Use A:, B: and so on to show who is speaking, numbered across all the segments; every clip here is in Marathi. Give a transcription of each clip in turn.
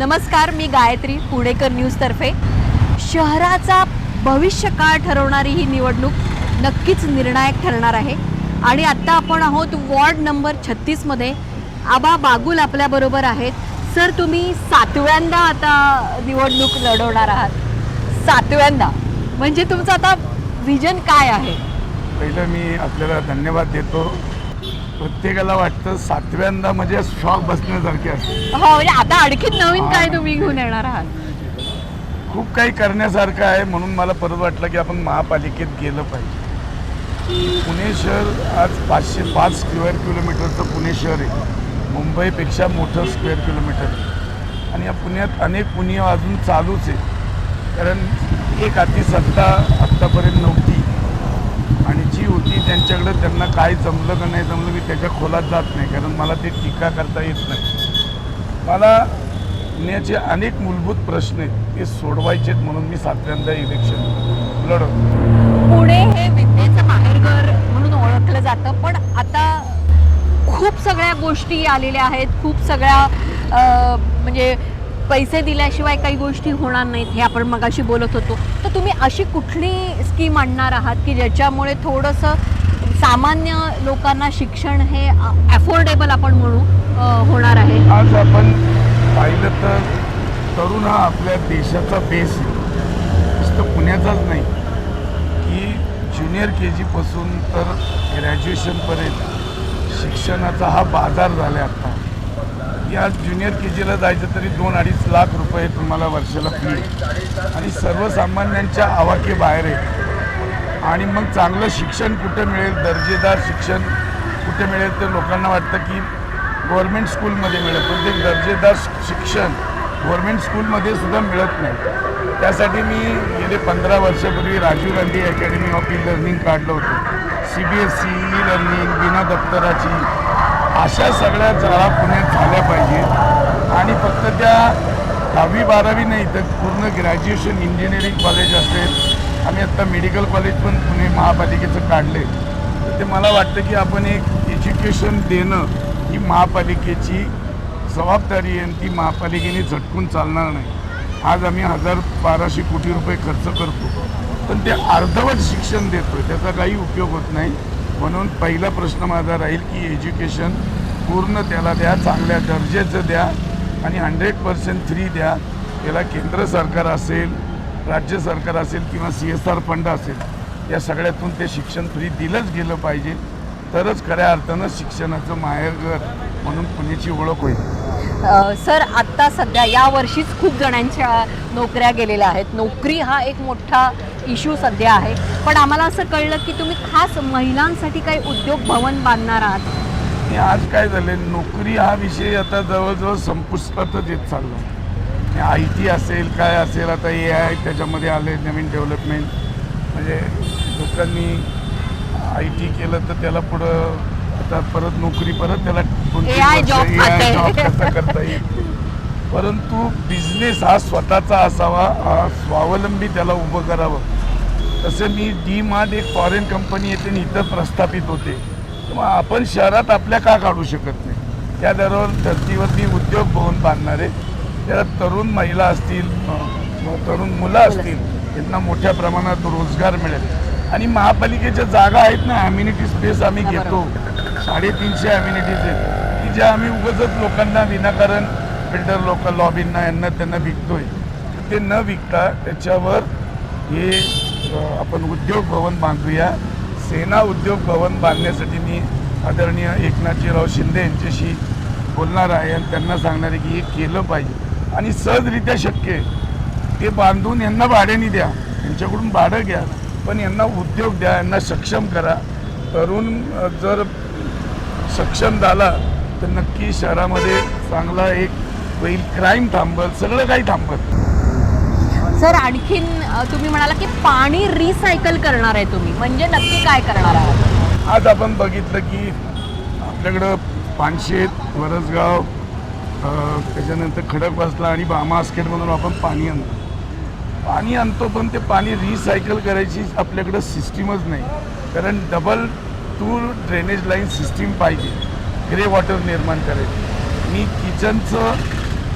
A: नमस्कार, मी गायत्री, पुणेकर न्यूजतर्फे. शहराचा भविष्यकाळ ठरवणारी ही निवडणूक नक्कीच निर्णायक ठरणार आहे. आणि आत्ता आपण आहोत वॉर्ड नंबर 36 मध्ये. आबा बागुल आपल्याबरोबर आहेत. सर, तुम्ही 7व्यांदा आता निवडणूक लढवणार आहात. 7व्यांदा म्हणजे तुमचं आता विजन काय आहे?
B: पहिलं मी आपल्याला धन्यवाद देतो. प्रत्येकाला वाटतं 7व्यांदा म्हणजे शॉक बसण्यासारखे असते.
A: हो, म्हणजे आता आणखी नवीन काय तुम्ही घेऊन येणार आहात?
B: खूप काही करण्यासारखं आहे, म्हणून मला परत वाटलं की आपण महापालिकेत गेलं पाहिजे. पुणे शहर आज 505 स्क्वेअर किलोमीटरचं पुणे शहर आहे. मुंबईपेक्षा मोठं स्क्वेअर किलोमीटर आहे. आणि या पुण्यात अनेक पुणे अजून चालूच आहे. कारण एक हाती सत्ता आत्तापर्यंत नव्हती आणि जी होती त्यांच्याकडं त्यांना काय जमलं का नाही जमलं मी त्याच्या खोलात जात नाही, कारण मला ते टीका करता येत नाही. मला पुण्याचे अनेक मूलभूत प्रश्न आहेत ते सोडवायचे आहेत, म्हणून मी 7व्यांदा इलेक्शन लढवतो.
A: पुणे हे विद्येचं माहेरघर म्हणून ओळखलं जातं, पण आता खूप सगळ्या गोष्टी आलेल्या आहेत. खूप सगळ्या म्हणजे पैसे दिल्याशिवाय काही गोष्टी होणार नाहीत, हे आपण मगाशी बोलत होतो. तर तुम्ही अशी कुठली स्कीम आणणार आहात की ज्याच्यामुळे थोडंसं सामान्य लोकांना शिक्षण हे अफोर्डेबल आपण म्हणू होणार आहे?
B: आज आपण पाहिलं तर तरुण हा आपल्या देशाचा बेस आहे. नुसतं पुण्याचाच नाही की ज्युनियर KG पासून तर ग्रॅज्युएशनपर्यंत शिक्षणाचा हा बाजार झाला आहे. आता की आज ज्युनियर KGला जायचं तरी 2-2.5 लाख रुपये तुम्हाला वर्षाला फी आणि सर्वसामान्यांच्या आवाक्याबाहेर आहे. आणि मग चांगलं शिक्षण कुठे मिळेल, दर्जेदार शिक्षण कुठे मिळेल, तर लोकांना वाटतं की गव्हर्मेंट स्कूलमध्ये मिळेल, पण ते दर्जेदार शिक्षण गव्हर्मेंट स्कूलमध्ये सुद्धा मिळत नाही. त्यासाठी मी गेले 15 वर्षापूर्वी Rajiv Gandhi academy of e learning काढलं होतं. CBSE ई लर्निंग बिना दप्तराची अशा सगळ्या शाळा पुण्यात झाल्या पाहिजेत. आणि फक्त त्या 10वी-12वी नाही तर पूर्ण ग्रॅज्युएशन इंजिनिअरिंग कॉलेज असेल. आम्ही आत्ता मेडिकल कॉलेज पण पुणे महापालिकेचं काढले. तर ते मला वाटतं की आपण एक एज्युकेशन देणं ही महापालिकेची जबाबदारी आहे आणि ती महापालिकेने झटकून चालणार नाही. आज आम्ही 1000-1200 कोटी रुपये खर्च करतो, पण ते अर्धवट शिक्षण देतो, त्याचा काही उपयोग होत नाही. म्हणून पहिला प्रश्न माझा राहील की एज्युकेशन पूर्ण त्याला द्या, चांगल्या दर्जाचं द्या आणि 100% फ्री द्या. त्याला केंद्र सरकार असेल, राज्य सरकार असेल किंवा CSR फंड असेल, या सगळ्यातून ते शिक्षण फ्री दिलंच गेलं पाहिजे. तरच खऱ्या अर्थानं शिक्षणाचं माहेरघर म्हणून पुण्याची ओळख होईल.
A: सर, आत्ता सध्या या वर्षीच खूप जणांच्या नोकऱ्या गेलेल्या आहेत. नोकरी हा एक मोठा इश्यू सध्या आहे, पण आम्हाला असं कळलं की तुम्ही खास महिलांसाठी काही उद्योग भवन बांधणार आहात.
B: आणि आज काय झालं, नोकरी हा विषय आता जवळजवळ संपुष्टातच येत चालला. IT असेल काय असेल, आता AI त्याच्यामध्ये आले नवीन डेव्हलपमेंट. म्हणजे लोकांनी IT केलं तर त्याला पुढं आता परत नोकरी परत त्याला
A: AI जॉब
B: कसा करता येईल. परंतु बिझनेस हा स्वतःचा असावा, स्वावलंबी त्याला उभं करावं. तसं मी DMart एक फॉरेन कंपनी येते आणि इथं प्रस्थापित होते, मग आपण शहरात आपल्या का काढू शकत नाही? त्या धर्तीवरती उद्योग भवन बांधणारे त्याला तरुण महिला असतील, तरुण मुलं असतील, त्यांना मोठ्या प्रमाणात रोजगार मिळेल. आणि महापालिकेच्या जागा आहेत ना, ॲम्युनिटी स्पेस आम्ही घेतो, 350 ॲम्युनिटीज आहेत की ज्या आम्ही उगाचच लोकांना विनाकारण बिल्डर लोकल लॉबींना यांना त्यांना विकतोय. ते न विकता त्याच्यावर हे आपण उद्योग भवन बांधूया. सेना उद्योग भवन बांधण्यासाठी मी आदरणीय एकनाथजीराव शिंदे यांच्याशी बोलणार आहे आणि त्यांना सांगणार आहे की हे केलं पाहिजे आणि सहजरित्या शक्य आहे. ते बांधून यांना भाड्याने द्या, यांच्याकडून भाडं घ्या, पण यांना उद्योग द्या, यांना सक्षम करा. तरुण जर सक्षम झाला तर नक्की शहरामध्ये चांगला एक होईल, क्राईम थांबल, सगळं काही थांबल.
A: सर, आणखीन तुम्ही म्हणाला की पाणी रिसायकल करणार आहे तुम्ही, म्हणजे नक्की काय करणार आहात?
B: आज आपण बघितलं की आपल्याकडं पानशेत, वरसगाव, त्याच्यानंतर खडकवासला आणि बामास्केटमधून आपण पाणी आणतो, पण ते पाणी रिसायकल करायची आपल्याकडं सिस्टीमच नाही. कारण डबल 2 ड्रेनेज लाईन सिस्टीम पाहिजे ग्रे वॉटर निर्माण करायची. मी किचनचं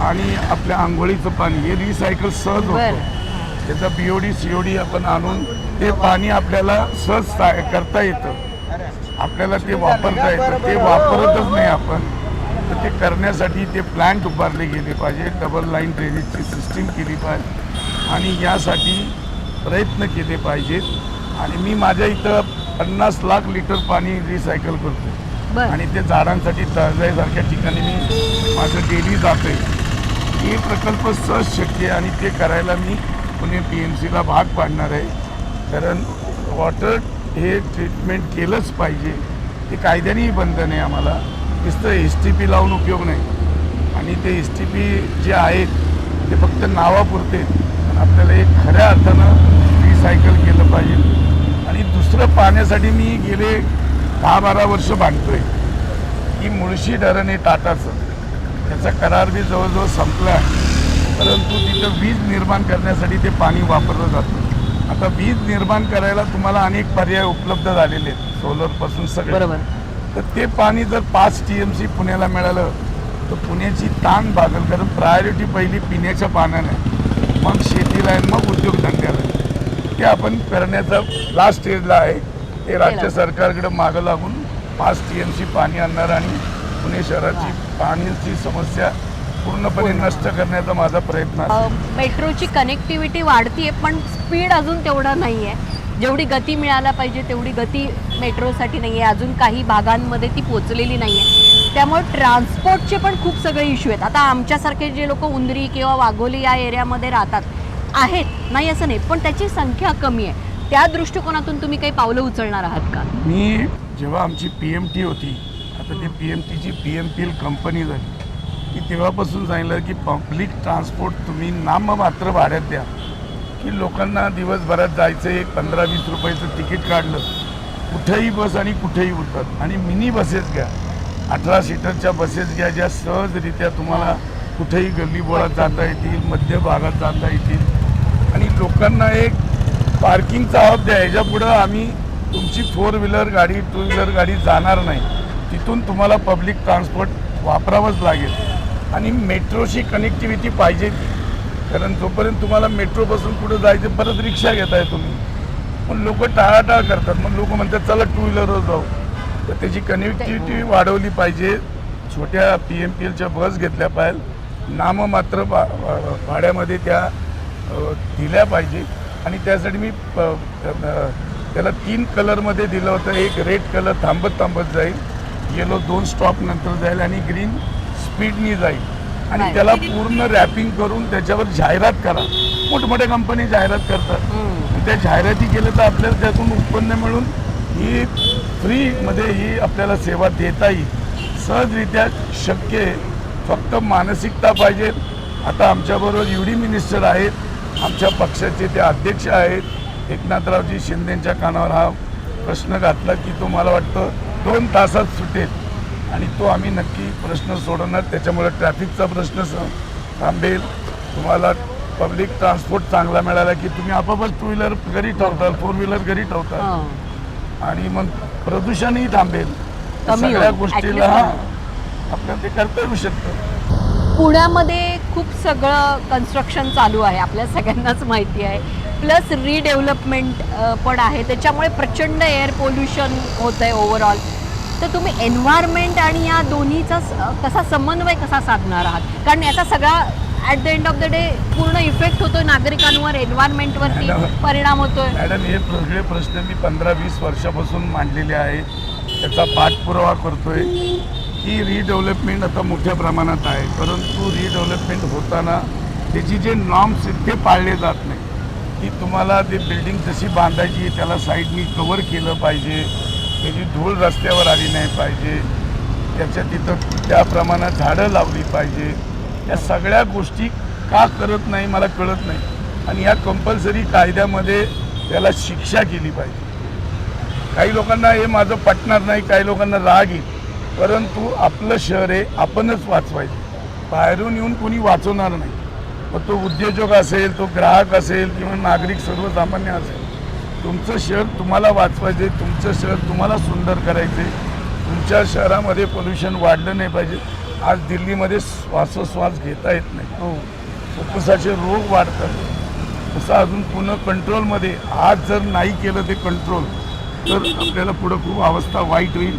B: आणि आपल्या आंघोळीचं पाणी हे रिसायकल सहज होतं. त्याचा BOD COD आपण आणून ते पाणी आपल्याला सहज करता येतं, आपल्याला ते वापरता येतं. ते वापरतच नाही आपण, तर ते करण्यासाठी ते प्लांट उभारले गेले पाहिजे, डबल लाईन ड्रेनेजची सिस्टीम केली पाहिजे आणि यासाठी प्रयत्न केले पाहिजेत. आणि मी माझ्या इथं 50 लाख लिटर पाणी रिसायकल करतो आणि ते झाडांसाठी तळजाईसारख्या ठिकाणी मी माझं डेली जातो आहे. हे प्रकल्प सहज शक्य आहे आणि ते करायला मी पुणे PMCला भाग पाडणार आहे. कारण वॉटर हे ट्रीटमेंट केलंच पाहिजे. ते कायद्यानेही बंद नाही. आम्हाला नुसतं STP लावून उपयोग नाही आणि ते STP जे आहेत ते फक्त नावापुरते. पण आपल्याला एक खऱ्या अर्थानं रिसायकल केलं पाहिजे. आणि दुसरं पाण्यासाठी मी गेले 10-12 वर्ष भांडतोय की मुळशी धरण हे टाटाचं, त्याचा करार बी जवळजवळ संपला, परंतु तिथं वीज निर्माण करण्यासाठी ते पाणी वापरलं जातं. आता वीज निर्माण करायला तुम्हाला अनेक पर्याय उपलब्ध झालेले आहेत, सोलरपासून सगळे.
A: बरोबर.
B: तर ते पाणी जर 5 TMC पुण्याला मिळालं तर पुण्याची ताण भागल. कारण प्रायोरिटी पहिली पिण्याच्या पाण्याने, मग शेतीला आहे, मग उद्योगधंद्याला. ते आपण करण्याचा लास्ट स्टेजला आहे. ते राज्य सरकारकडे मागं लागून 5 TMC पाणी आणणार आणि पुणे शहराची पाण्याची समस्या पूर्णपणे नष्ट करण्याचा माझा प्रयत्न आहे.
A: मेट्रोची कनेक्टिव्हिटी वाढतीये पण स्पीड अजून तेवढा नाही आहे. जेवढी गती मिळायला पाहिजे तेवढी गती मेट्रोसाठी नाही आहे. अजून काही भागांमध्ये ती पोचलेली नाही आहे. त्यामुळे ट्रान्सपोर्टचे पण खूप सगळे इश्यू आहेत. आता आमच्यासारखे जे लोक उंदरी किंवा वाघोली या एरियामध्ये राहतात आहेत, नाही असं नाही, पण त्याची संख्या कमी आहे. त्या दृष्टिकोनातून तुम्ही काही पावलं उचलणार आहात का?
B: मी जेव्हा आमची PMT होती, आता ती PMTची PMPL कंपनी झाली, की तेव्हापासून सांगितलं की पब्लिक ट्रान्सपोर्ट तुम्ही नाममात्र भाड्यात द्या, की लोकांना दिवसभरात जायचं एक 15-20 रुपयाचं तिकीट काढलं, कुठेही बस आणि कुठेही उतरत. आणि मिनी बसेस घ्या, 18 सीटरच्या बसेस घ्या, ज्या सहजरित्या तुम्हाला कुठेही गल्लीबोळात जाता येतील, मध्य भागात जाता येतील. आणि लोकांना एक पार्किंगचा हब द्या. ह्याच्या पुढं आम्ही तुमची 4 व्हीलर गाडी 2 व्हीलर गाडी जाणार नाही, तिथून तुम्हाला पब्लिक ट्रान्सपोर्ट वापरावंच लागेल. आणि मेट्रोशी कनेक्टिव्हिटी पाहिजे ती, कारण जोपर्यंत तुम्हाला मेट्रोपासून पुढं जायचं परत रिक्षा घेताय तुम्ही, पण लोक टाळाटाळ करतात. मग लोक म्हणतात चला 2 व्हीलरवर जाऊ. तर त्याची कनेक्टिव्हिटी वाढवली पाहिजे. छोट्या PMPLच्या बस घेतल्या पाहिजे, नाममात्र भाड्यामध्ये त्या दिल्या पाहिजे. आणि त्यासाठी मी त्याला 3 कलरमध्ये दिलं होतं. एक रेड कलर थांबत थांबत जाईल, येलो 2 स्टॉप नंतर जाईल आणि ग्रीन स्पीडनी जाईल. आणि त्याला पूर्ण रॅपिंग करून त्याच्यावर जाहिरात करा. मोठमोठ्या कंपनी जाहिरात करतात, त्या जाहिराती केल्या तर आपल्याला त्यातून उत्पन्न मिळून ही फ्रीमध्ये ही आपल्याला सेवा देता येईल. सहजरित्या शक्य आहे, फक्त मानसिकता पाहिजे. आता आमच्याबरोबर UD मिनिस्टर आहेत, आमच्या पक्षाचे ते अध्यक्ष आहेत. एकनाथरावजी शिंदेंच्या कानावर हा प्रश्न घातला की तो मला वाटतं 2 तासात सुटेल आणि तो आम्ही नक्की प्रश्न सोडवणार. त्याच्यामुळे ट्रॅफिकचा प्रश्न थांबेल. तुम्हाला पब्लिक ट्रान्सपोर्ट चांगला मिळाला की तुम्ही आपापच 2 व्हीलर घरी ठेवताल, 4 व्हीलर घरी ठेवताल आणि मग प्रदूषणही थांबेल. सगळ्या गोष्टीला आपल्याला ते करता येऊ शकतं.
A: पुण्यामध्ये खूप सगळं कन्स्ट्रक्शन चालू आहे, आपल्या सगळ्यांनाच माहिती आहे. प्लस रिडेव्हलपमेंट पण आहे, त्याच्यामुळे प्रचंड एअर पोल्युशन होत आहे ओव्हरऑल. तर तुम्ही एन्व्हायरमेंट आणि या दोन्हीचा कसा समन्वय कसा साधणार आहात? कारण याचा सगळा at the end of the day पूर्ण इफेक्ट होतोय नागरिकांवर, एन्व्हायरमेंटवरती परिणाम होतोय.
B: मॅडम, हे सगळे प्रश्न मी 15-20 वर्षापासून मांडलेले आहेत. त्याचा पाठपुरावा करतोय की रिडेव्हलपमेंट आता मोठ्या प्रमाणात आहे, परंतु रिडेव्हलपमेंट होताना त्याची जे नॉर्म्स आहेत ते पाळले जात नाही. की तुम्हाला ते बिल्डिंग जशी बांधायची त्याला साईडनी कव्हर केलं पाहिजे, त्याची धूळ रस्त्यावर आली नाही पाहिजे, त्याच्या तिथं त्या प्रमाणात झाडं लावली पाहिजे. या सगळ्या गोष्टी का करत नाही मला कळत नाही. आणि या कंपल्सरी कायद्यामध्ये त्याला शिक्षा केली पाहिजे. काही लोकांना हे माझं पटणार नाही, काही लोकांना राग येईल, परंतु आपलं शहर आहे, आपणच वाचवायचं. बाहेरून येऊन कोणी वाचवणार नाही. मग तो उद्योजक असेल, तो ग्राहक असेल किंवा नागरिक सर्वसामान्य असेल. तुमचं शहर तुम्हाला वाचवायचे, तुमचं शहर तुम्हाला सुंदर करायचे. तुमच्या शहरामध्ये पोल्युशन वाढलं नाही पाहिजे. आज दिल्लीमध्ये श्वासोश्वास घेता येत नाही,
A: हो
B: फुफ्फुसाचे रोग वाढतात. तसं अजून पुन्हा कंट्रोलमध्ये आज जर नाही केलं ते कंट्रोल तर आपल्याला पुढं खूप अवस्था वाईट होईल.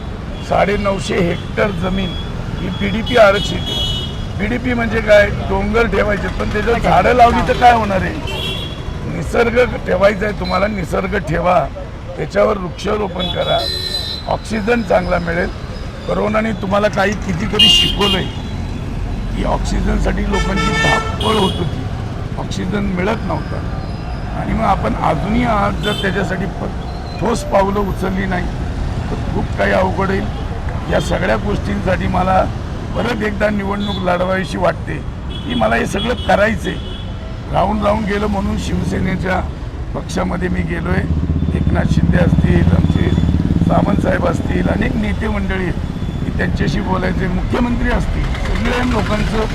B: 950 हेक्टर जमीन ही PDP आरक्षित आहे. PDP म्हणजे काय, डोंगर ठेवायचे पण त्याच्यावर झाडं लावली तर काय होणार आहे. निसर्ग ठेवायचा आहे तुम्हाला, निसर्ग ठेवा, त्याच्यावर वृक्षारोपण करा, ऑक्सिजन चांगला मिळेल. कोरोनाने तुम्हाला काही कितीतरी शिकवलं आहे की ऑक्सिजनसाठी लोकांची धावपळ होत होती, ऑक्सिजन मिळत नव्हता. आणि मग आपण अजूनही आज जर त्याच्यासाठी ठोस पावलं उचलली नाही तर खूप काही अवघड येईल. या सगळ्या गोष्टींसाठी मला परत एकदा निवडणूक लढवायची वाटते की मला हे सगळं करायचं आहे. राहून गेलं म्हणून शिवसेनेच्या पक्षामध्ये मी गेलो आहे. एकनाथ शिंदे असतील, आमचे सावंतसाहेब असतील, अनेक नेते मंडळी आहेत की त्यांच्याशी बोलायचे, मुख्यमंत्री असतील, सगळ्या लोकांचं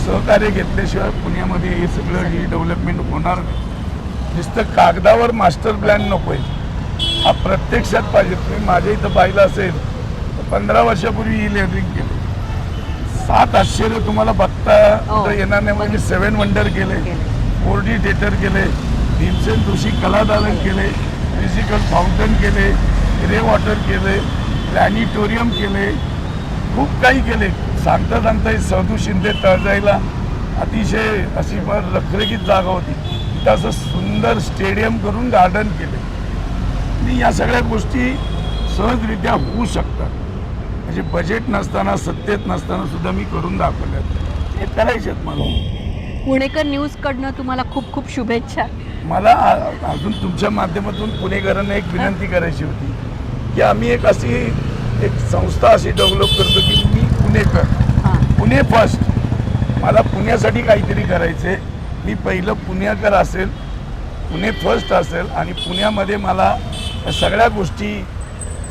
B: सहकार्य घेतल्याशिवाय पुण्यामध्ये हे सगळं रिडेव्हलपमेंट होणार नाही. नुसतं कागदावर मास्टर प्लॅन नको आहे, हा प्रत्यक्षात पाहिजे. तुम्ही माझ्या इथं पाहिलं असेल तर 15 वर्षापूर्वी E-learning केलं. 7 आश्चर्य तुम्हाला बघता तर येणार नाही. म्हणजे 7 वंडर केले, 4D थिएटर केले, भीमसेन जोशी कलादालन केले, म्युझिकल फाउंटन केले, ग्रे वॉटर केले, प्लॅनिटोरियम केले, खूप काही केले. सांगता सांगता सदू शिंदे तळजाईला अतिशय अशी फार रखरखीत जागा होती, तिथं असं सुंदर स्टेडियम करून गार्डन केले. आणि या सगळ्या गोष्टी सहजरित्या होऊ शकतात. म्हणजे बजेट नसताना, सत्तेत नसताना सुद्धा मी करून दाखवल्यात. हे करायच्यात मला.
A: पुणेकर न्यूज कडनं तुम्हाला खूप खूप शुभेच्छा.
B: मला अजून तुमच्या माध्यमातून पुणेकरांना एक विनंती करायची होती की आम्ही एक संस्था अशी डेव्हलप करतो की मी पुणेकर, पुणे फर्स्ट. मला पुण्यासाठी काहीतरी करायचे. मी पहिलं पुणेकर असेल, पुणे फर्स्ट असेल आणि पुण्यामध्ये मला सगळ्या गोष्टी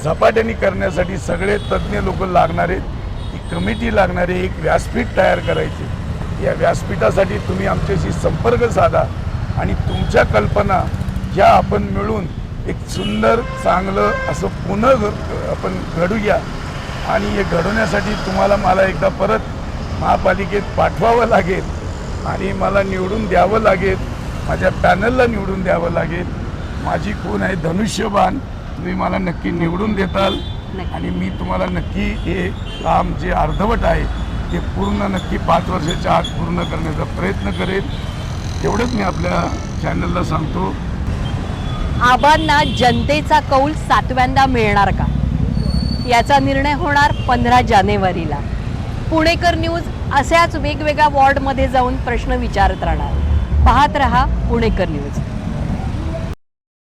B: झपाट्याने करण्यासाठी सगळे तज्ज्ञ लोक लागणारे, ती कमिटी लागणारे, एक व्यासपीठ तयार करायची. या व्यासपीठासाठी तुम्ही आमच्याशी संपर्क साधा आणि तुमच्या कल्पना ज्या आपण मिळून एक सुंदर चांगलं असं पुणे आपण घडूया. आणि हे घडवण्यासाठी तुम्हाला मला एकदा परत महापालिकेत पाठवावं लागेल आणि मला निवडून द्यावं लागेल, माझ्या पॅनलला निवडून द्यावं लागेल. माझी खून आहे धनुष्यबाण, तुम्ही मला नक्की निवडून देताल आणि मी तुम्हाला नक्की हे काम जे अर्धवट आहे ते पूर्ण नक्की 5 वर्षाच्या आत पूर्ण करण्याचा प्रयत्न करेल. एवढंच मी आपल्या चॅनलला सांगतो.
A: आबांना जनतेचा कौल 7व्यांदा मिळणार का, याचा निर्णय होणार 15 जानेवारीला. पुणेकर न्यूज अशाच वेगवेगळ्या वॉर्डमध्ये जाऊन प्रश्न विचारत राहणार. पाहत रहा पुणेकर न्यूज.